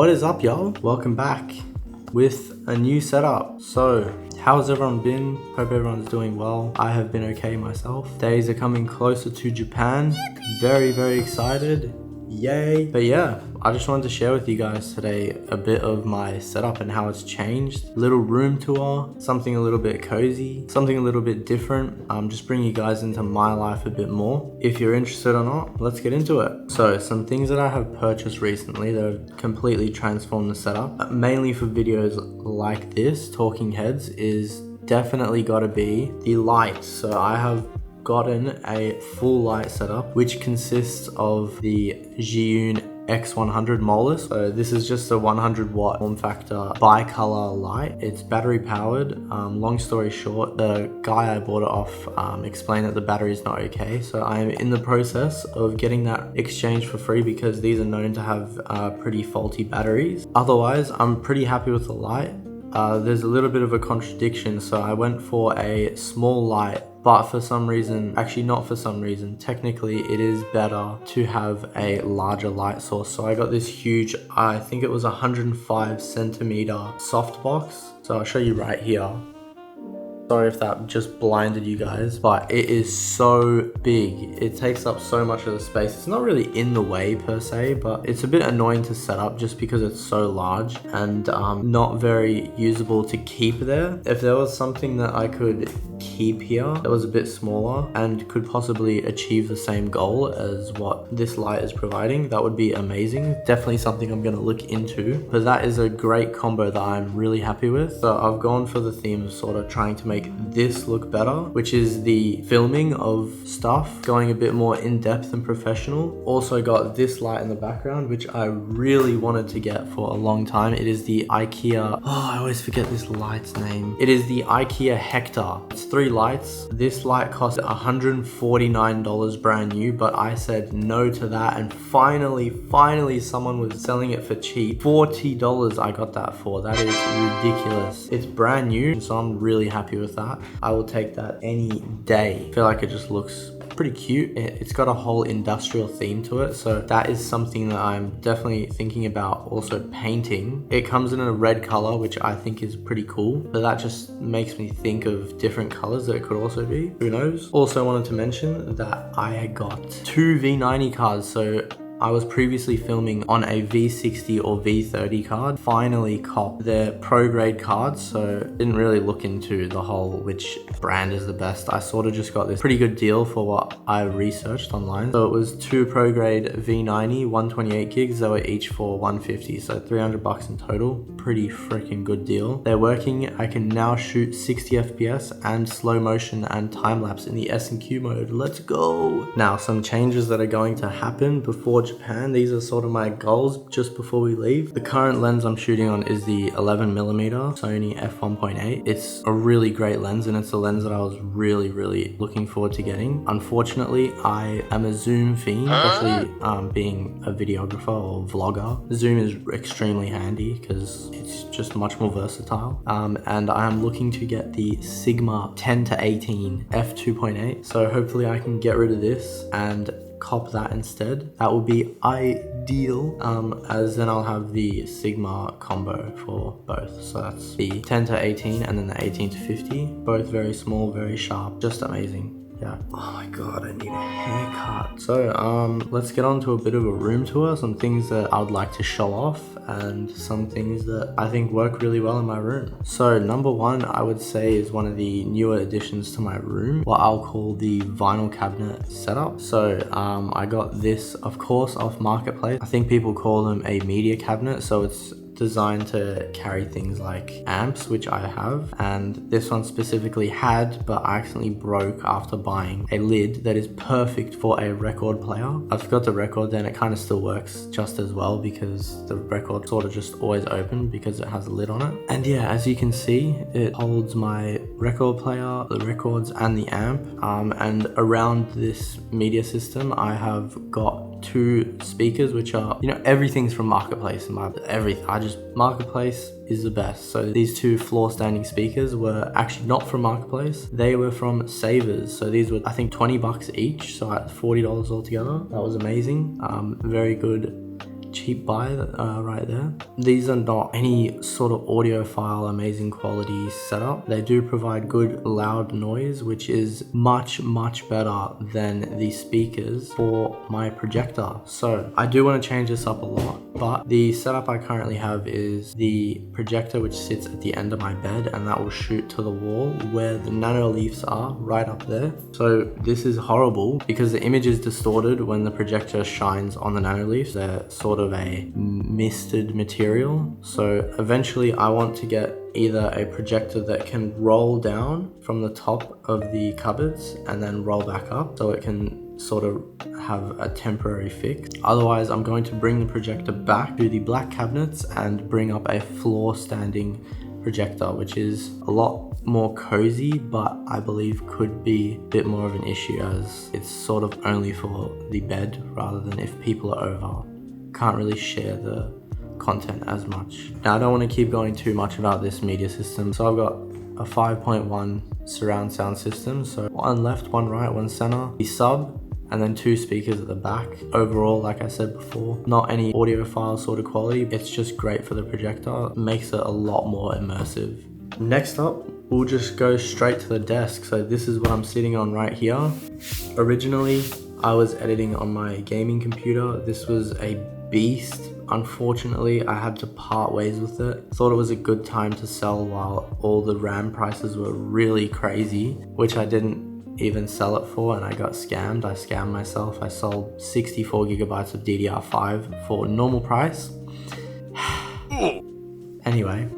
What is up, y'all? Welcome back with a new setup. So how's everyone been? Hope everyone's doing well. I have been okay myself. Days are coming closer to Japan. Very excited. Yay. But yeah, I just wanted to share with you guys today a bit of my setup and how it's changed. Little room tour, something a little bit cozy, something a little bit different. Just bring you guys into my life a bit more. If you're interested or not, let's get into it. So some things that I have purchased recently that have completely transformed the setup, mainly for videos like this, talking heads, is definitely gotta be the lights. So I have gotten a full light setup, which consists of the Zhiyun X100 Molus. So this is just a 100 watt form factor bi-color light. It's battery powered. Long story short, the guy I bought it off explained that the battery is not okay. So I am in the process of getting that exchanged for free because these are known to have pretty faulty batteries. Otherwise, I'm pretty happy with the light. There's a little bit of a contradiction. So I went for a small light, but for some reason, actually not for some reason, technically it is better to have a larger light source. So I got this huge, I think it was 105 centimeter softbox. So I'll show you right here. Sorry if that just blinded you guys, but it is so big. It takes up so much of the space. It's not really in the way per se, but it's a bit annoying to set up just because it's so large and not very usable to keep there. If there was something that I could keep here that was a bit smaller and could possibly achieve the same goal as what this light is providing, that would be amazing. Definitely something I'm going to look into, but that is a great combo that I'm really happy with. So I've gone for the theme of sort of trying to make this look better, which is the filming of stuff, going a bit more in-depth and professional. Also got this light in the background, which I really wanted to get for a long time. It is the IKEA, I always forget this light's name. It is the IKEA Hector. It's 3 lights. This light cost $149 brand new, but I said no to that, and finally someone was selling it for cheap. $40 I got that for. That is ridiculous. It's brand new, so I'm really happy with that. I will take that any day. I feel like it just looks pretty cute. It's got a whole industrial theme to it, so that is something that I'm definitely thinking about also painting. It comes in a red color, which I think is pretty cool, but that just makes me think of different colors that it could also be. Who knows? Also wanted to mention that I got 2 V90 cards. So I was previously filming on a V60 or V30 card. Finally copped their pro grade cards, so didn't really look into the whole which brand is the best. I sort of just got this pretty good deal for what I researched online. So it was 2 pro grade V90, 128 gigs. They were each for 150, so 300 bucks in total. Pretty freaking good deal. They're working. I can now shoot 60 FPS and slow motion and time lapse in the S&Q mode. Let's go. Now some changes that are going to happen before Japan. These are sort of my goals just before we leave. The current lens I'm shooting on is the 11mm Sony f1.8. It's a really great lens, and it's a lens that I was really looking forward to getting. Unfortunately, I am a zoom fiend, especially being a videographer or vlogger. Zoom is extremely handy because it's just much more versatile. And I am looking to get the Sigma 10-18 f2.8. So hopefully I can get rid of this and cop that instead. That would be ideal, as then I'll have the Sigma combo for both. So that's the 10-18 and then the 18-50. Both very small, very sharp, just amazing. Yeah. Oh my god, I need a haircut. So let's get on to a bit of a room tour, some things that I would like to show off and some things that I think work really well in my room. So number one, I would say, is one of the newer additions to my room, what I'll call the vinyl cabinet setup. So I got this, of course, off Marketplace. I think people call them a media cabinet, so it's designed to carry things like amps, which I have, and this one specifically had, but I accidentally broke after buying a lid that is perfect for a record player. I forgot the record, then it kind of still works just as well because the record sort of just always open because it has a lid on it. And yeah, as you can see, it holds my record player, the records, and the amp. And around this media system, I have got 2 speakers, which are, you know, everything's from Marketplace. Marketplace is the best. So these 2 floor standing speakers were actually not from Marketplace. They were from Savers. So these were, I think, 20 bucks each. So at $40 altogether. That was amazing. Very good cheap buy right there. These are not any sort of audiophile amazing quality setup. They do provide good loud noise, which is much better than the speakers for my projector. So I do want to change this up a lot, but the setup I currently have is the projector which sits at the end of my bed, and that will shoot to the wall where the nano leaves are, right up there. So this is horrible because the image is distorted when the projector shines on the nano leaves. They're sort of a misted material. So eventually I want to get either a projector that can roll down from the top of the cupboards and then roll back up so it can sort of have a temporary fix. Otherwise, I'm going to bring the projector back to the black cabinets and bring up a floor standing projector, which is a lot more cozy, but I believe could be a bit more of an issue as it's sort of only for the bed rather than if people are over. Can't really share the content as much. Now, I don't want to keep going too much about this media system. So I've got a 5.1 surround sound system. So one left, one right, one center, the sub, and then 2 speakers at the back. Overall, like I said before, not any audiophile sort of quality. It's just great for the projector. It makes it a lot more immersive. Next up, we'll just go straight to the desk. So this is what I'm sitting on right here. Originally, I was editing on my gaming computer. This was a beast. Unfortunately, I had to part ways with it. Thought it was a good time to sell while all the RAM prices were really crazy, which I didn't even sell it for, and I got scammed. I scammed myself. I sold 64 gigabytes of DDR5 for normal price. Anyway,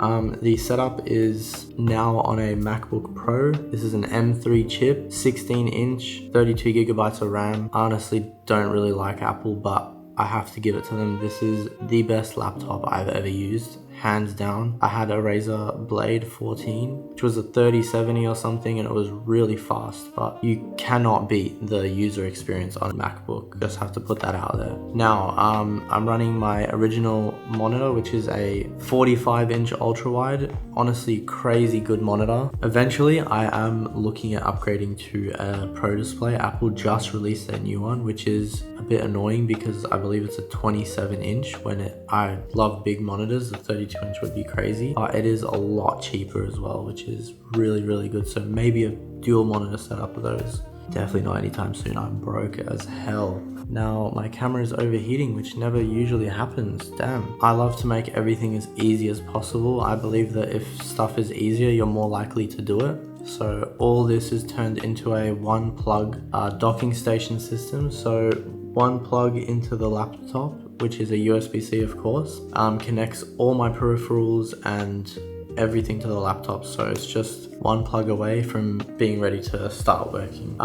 the setup is now on a MacBook Pro. This is an M3 chip, 16 inch, 32 gigabytes of RAM. Honestly, don't really like Apple, but I have to give it to them. This is the best laptop I've ever used, hands down. I had a Razer Blade 14, which was a 3070 or something, and it was really fast, but you cannot beat the user experience on a MacBook. Just have to put that out there. Now, I'm running my original monitor, which is a 45-inch ultra-wide. Honestly, crazy good monitor. Eventually, I am looking at upgrading to a Pro Display. Apple just released their new one, which is a bit annoying because I believe it's a 27-inch when I love big monitors. The 32-inch would be crazy. It is a lot cheaper as well, which is really good. So maybe a dual monitor setup of those. Definitely not anytime soon. I'm broke as hell. Now my camera is overheating, which never usually happens. Damn. I love to make everything as easy as possible. I believe that if stuff is easier, you're more likely to do it. So all this is turned into a one plug docking station system. So one plug into the laptop, which is a USB-C of course, connects all my peripherals and everything to the laptop. So it's just one plug away from being ready to start working.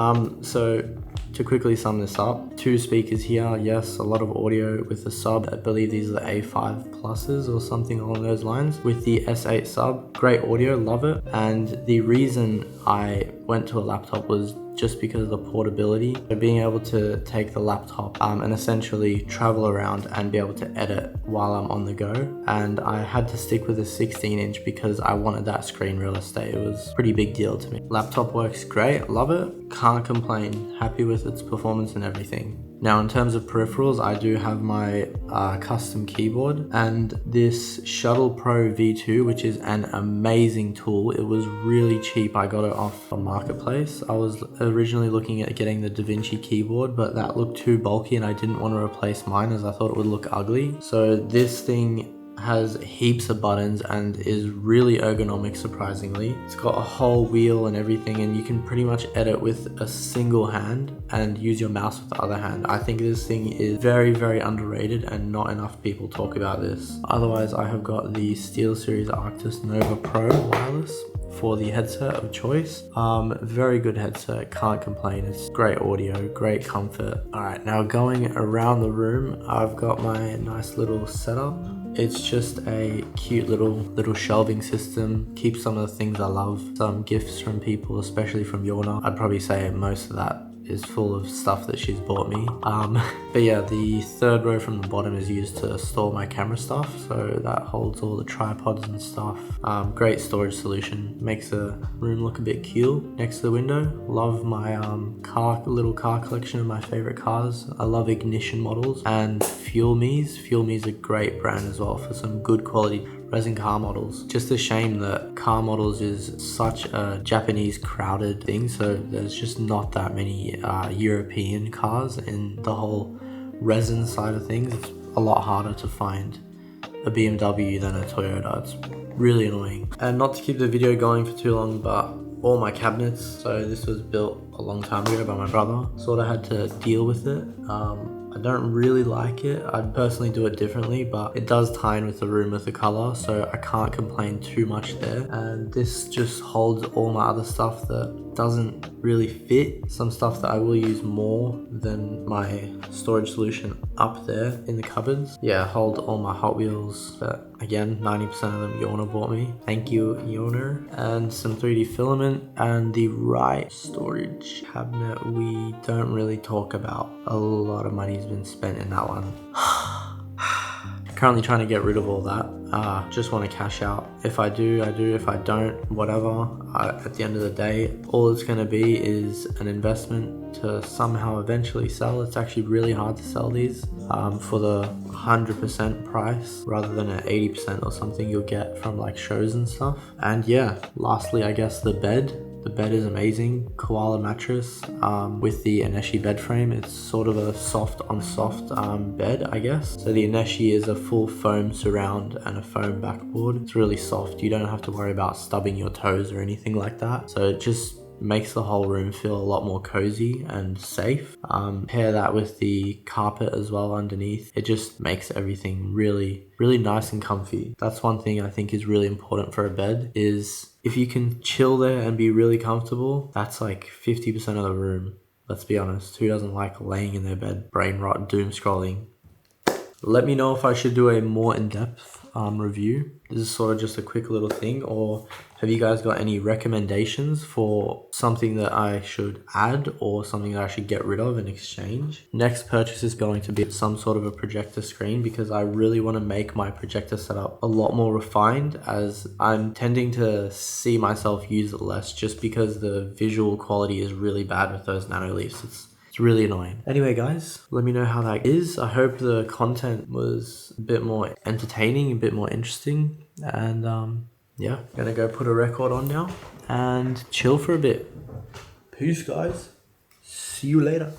So to quickly sum this up, 2 speakers here, yes, a lot of audio with the sub. I believe these are the A5 pluses or something along those lines. With the S8 sub, great audio, love it. And the reason I went to a laptop was just because of the portability. So being able to take the laptop and essentially travel around and be able to edit while I'm on the go. And I had to stick with a 16-inch because I wanted that screen real estate. It was a pretty big deal to me. Laptop works great, love it, can't complain, happy with its performance and everything. Now in terms of peripherals, I do have my custom keyboard and this Shuttle Pro V2, which is an amazing tool. It was really cheap. I got it off a marketplace. I was originally looking at getting the Davinci keyboard, but that looked too bulky and I didn't want to replace mine as I thought it would look ugly. So this thing has heaps of buttons and is really ergonomic, surprisingly. It's got a whole wheel and everything, and you can pretty much edit with a single hand and use your mouse with the other hand. I think this thing is very underrated and not enough people talk about this. Otherwise, I have got the SteelSeries Arctis Nova Pro wireless for the headset of choice. Very good headset, can't complain. It's great audio, great comfort. All right, now going around the room, I've got my nice little setup. It's just a cute little shelving system. Keep some of the things I love. Some gifts from people, especially from Yorna. I'd probably say most of that is full of stuff that she's bought me. But yeah, the third row from the bottom is used to store my camera stuff, so that holds all the tripods and stuff. Great storage solution, makes the room look a bit cute next to the window. Love my little car collection of my favorite cars. I love Ignition models and Fuel Me's. Fuel Me's a great brand as well for some good quality resin car models. Just a shame that car models is such a Japanese crowded thing, so there's just not that many European cars in the whole resin side of things. It's a lot harder to find a BMW than a Toyota. It's really annoying. And not to keep the video going for too long, but all my cabinets, so this was built a long time ago by my brother, sort of had to deal with it. I don't really like it. I'd personally do it differently, but it does tie in with the room with the color, so I can't complain too much there. And this just holds all my other stuff that doesn't really fit. Some stuff that I will use more than my storage solution up there in the cupboards. Yeah, hold all my Hot Wheels, but again, 90% of them Yona bought me. Thank you, Yona. And some 3D filament, and the right storage cabinet we don't really talk about. A lot of money's been spent in that one. Currently trying to get rid of all that. Just want to cash out. If I do, I do. If I don't, whatever. At the end of the day, all it's going to be is an investment to somehow eventually sell. It's actually really hard to sell these for the 100% price rather than an 80% or something you'll get from like shows and stuff. And yeah, lastly, I guess the bed. The bed is amazing, koala mattress with the Aneshi bed frame. It's sort of a soft on soft bed, I guess. So the Aneshi is a full foam surround and a foam backboard. It's really soft. You don't have to worry about stubbing your toes or anything like that. So it just makes the whole room feel a lot more cozy and safe. Pair that with the carpet as well underneath. It just makes everything really, really nice and comfy. That's one thing I think is really important for a bed, is if you can chill there and be really comfortable, that's like 50% of the room. Let's be honest, who doesn't like laying in their bed, brain rot, doom scrolling? Let me know if I should do a more in-depth review. This is sort of just a quick little thing, or have you guys got any recommendations for something that I should add or something that I should get rid of and exchange? Next purchase is going to be some sort of a projector screen, because I really want to make my projector setup a lot more refined, as I'm tending to see myself use it less just because the visual quality is really bad with those Nanoleafs. It's really annoying. Anyway, guys, let me know how that is. I hope the content was a bit more entertaining, a bit more interesting. And yeah, gonna go put a record on now and chill for a bit. Peace, guys. See you later.